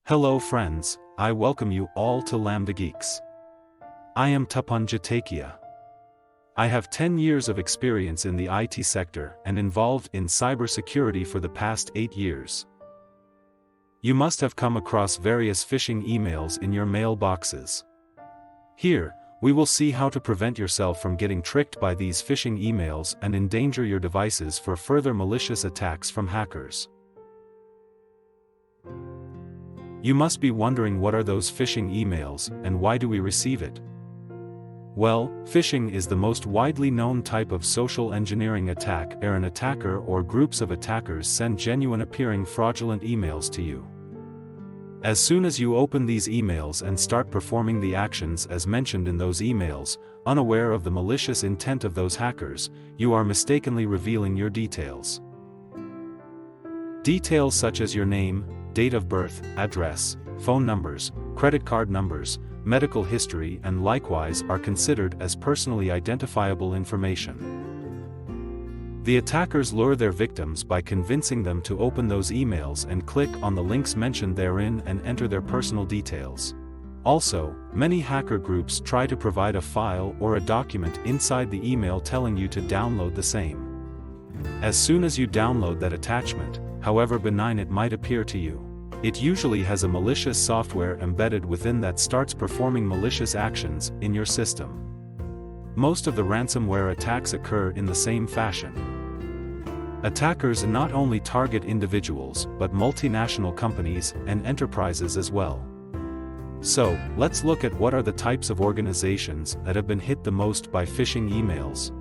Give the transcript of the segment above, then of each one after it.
Hello friends, I welcome you all to Lambda Geeks. I am Tapan Jatakia. I have 10 years of experience in the IT sector and involved in cybersecurity for the past 8 years. You must have come across various phishing emails in your mailboxes. Here, we will see how to prevent yourself from getting tricked by these phishing emails and endanger your devices for further malicious attacks from hackers. You must be wondering, what are those phishing emails, and why do we receive it? Well, phishing is the most widely known type of social engineering attack where an attacker or groups of attackers send genuine appearing fraudulent emails to you. As soon as you open these emails and start performing the actions as mentioned in those emails, unaware of the malicious intent of those hackers, you are mistakenly revealing your details. Details such as your name, date of birth, address, phone numbers, credit card numbers, medical history, and likewise are considered as personally identifiable information. The attackers lure their victims by convincing them to open those emails and click on the links mentioned therein and enter their personal details. Also, many hacker groups try to provide a file or a document inside the email telling you to download the same. As soon as you download that attachment, however benign it might appear to you, it usually has a malicious software embedded within that starts performing malicious actions in your system. Most of the ransomware attacks occur in the same fashion. Attackers not only target individuals but multinational companies and enterprises as well. So, let's look at what are the types of organizations that have been hit the most by phishing emails.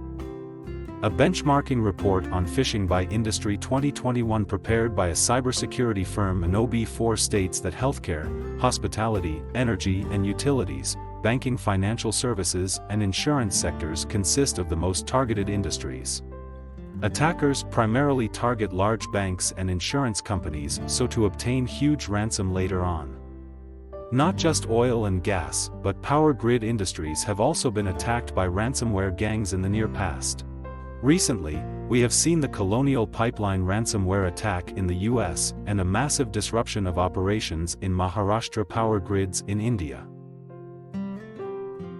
A benchmarking report on phishing by industry 2021 prepared by a cybersecurity firm OB4 states that healthcare, hospitality, energy and utilities, banking, financial services, and insurance sectors consist of the most targeted industries. Attackers primarily target large banks and insurance companies so to obtain huge ransom later on. Not just oil and gas, but power grid industries have also been attacked by ransomware gangs in the near past. Recently, we have seen the Colonial Pipeline ransomware attack in the US and a massive disruption of operations in Maharashtra power grids in India.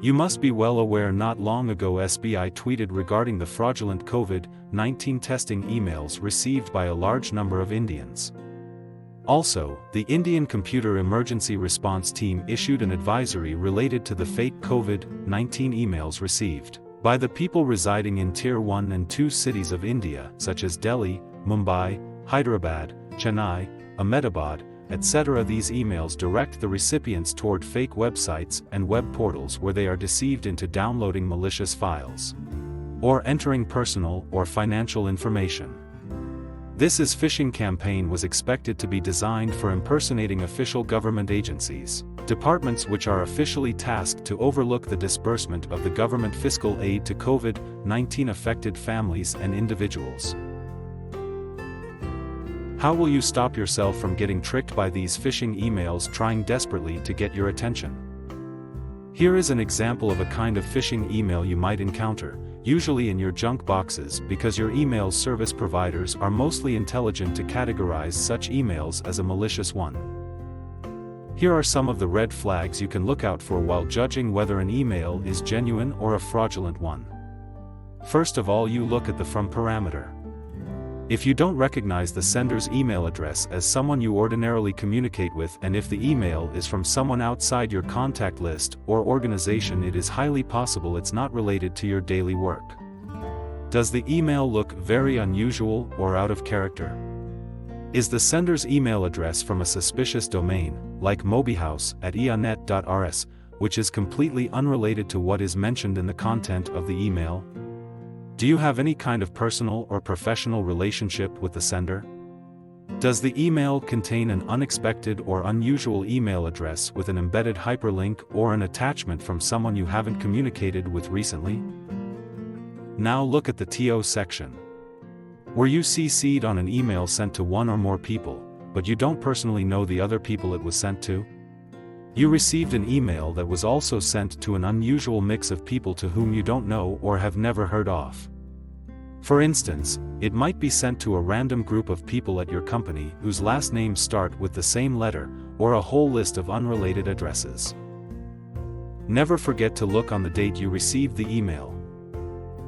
You must be well aware not long ago SBI tweeted regarding the fraudulent Covid-19 testing emails received by a large number of Indians. Also, the Indian Computer Emergency Response Team issued an advisory related to the fake Covid-19 emails received by the people residing in Tier 1 and 2 cities of India such as Delhi, Mumbai, Hyderabad, Chennai, Ahmedabad, etc. These emails direct the recipients toward fake websites and web portals where they are deceived into downloading malicious files or entering personal or financial information. This phishing campaign was expected to be designed for impersonating official government agencies, departments which are officially tasked to overlook the disbursement of the government fiscal aid to COVID-19 affected families and individuals. How will you stop yourself from getting tricked by these phishing emails trying desperately to get your attention? Here is an example of a kind of phishing email you might encounter, usually in your junk boxes because your email service providers are mostly intelligent to categorize such emails as a malicious one. Here are some of the red flags you can look out for while judging whether an email is genuine or a fraudulent one. First of all, you look at the from parameter. If you don't recognize the sender's email address as someone you ordinarily communicate with, and if the email is from someone outside your contact list or organization, it is highly possible it's not related to your daily work. Does the email look very unusual or out of character? Is the sender's email address from a suspicious domain, like mobihouse@eanet.rs, which is completely unrelated to what is mentioned in the content of the email? Do you have any kind of personal or professional relationship with the sender? Does the email contain an unexpected or unusual email address with an embedded hyperlink or an attachment from someone you haven't communicated with recently? Now look at the TO section. Were you CC'd on an email sent to one or more people, but you don't personally know the other people it was sent to? You received an email that was also sent to an unusual mix of people to whom you don't know or have never heard of. For instance, it might be sent to a random group of people at your company whose last names start with the same letter, or a whole list of unrelated addresses. Never forget to look on the date you received the email.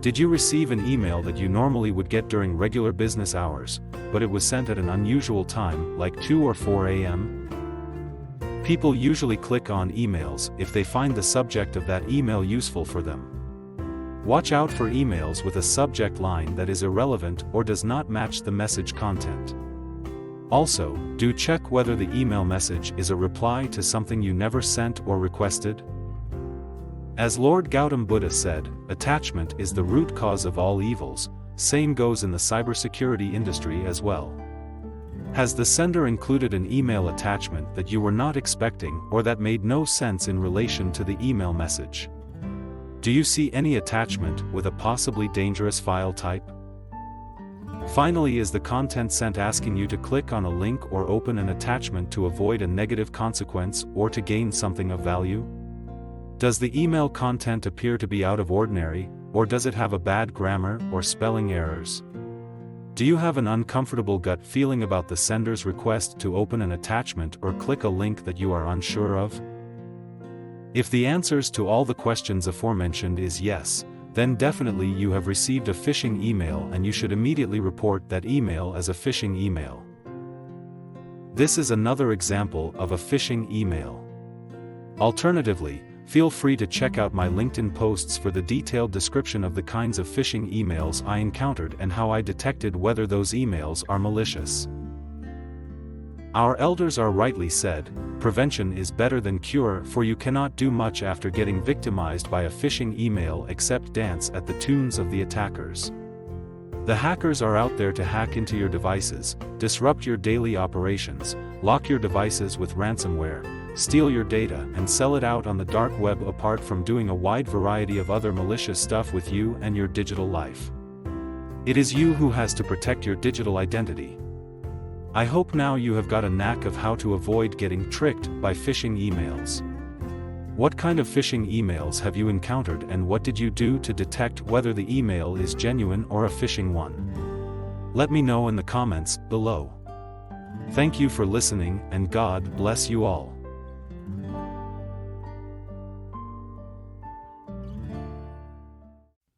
Did you receive an email that you normally would get during regular business hours, but it was sent at an unusual time, like 2 or 4 a.m.? People usually click on emails if they find the subject of that email useful for them. Watch out for emails with a subject line that is irrelevant or does not match the message content. Also, do check whether the email message is a reply to something you never sent or requested. As Lord Gautam Buddha said, attachment is the root cause of all evils. Same goes in the cybersecurity industry as well. Has the sender included an email attachment that you were not expecting or that made no sense in relation to the email message? Do you see any attachment with a possibly dangerous file type? Finally, is the content sent asking you to click on a link or open an attachment to avoid a negative consequence or to gain something of value? Does the email content appear to be out of ordinary, or does it have a bad grammar or spelling errors? Do you have an uncomfortable gut feeling about the sender's request to open an attachment or click a link that you are unsure of? If the answers to all the questions aforementioned is yes, then definitely you have received a phishing email and you should immediately report that email as a phishing email. This is another example of a phishing email. Alternatively, feel free to check out my LinkedIn posts for the detailed description of the kinds of phishing emails I encountered and how I detected whether those emails are malicious. Our elders are rightly said, prevention is better than cure, for you cannot do much after getting victimized by a phishing email except dance at the tunes of the attackers. The hackers are out there to hack into your devices, disrupt your daily operations, lock your devices with ransomware, steal your data and sell it out on the dark web, apart from doing a wide variety of other malicious stuff with you and your digital life. It is you who has to protect your digital identity. I hope now you have got a knack of how to avoid getting tricked by phishing emails. What kind of phishing emails have you encountered and what did you do to detect whether the email is genuine or a phishing one? Let me know in the comments below. Thank you for listening and God bless you all.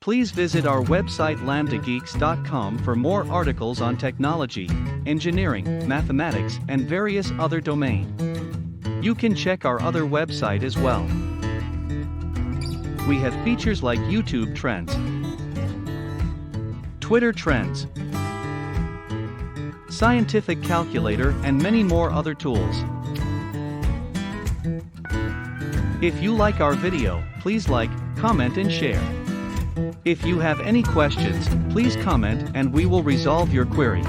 Please visit our website lambdageeks.com for more articles on technology, engineering, mathematics, and various other domains. You can check our other website as well. We have features like YouTube Trends, Twitter Trends, Scientific Calculator, and many more other tools. If you like our video, please like, comment and share. If you have any questions, please comment and we will resolve your query.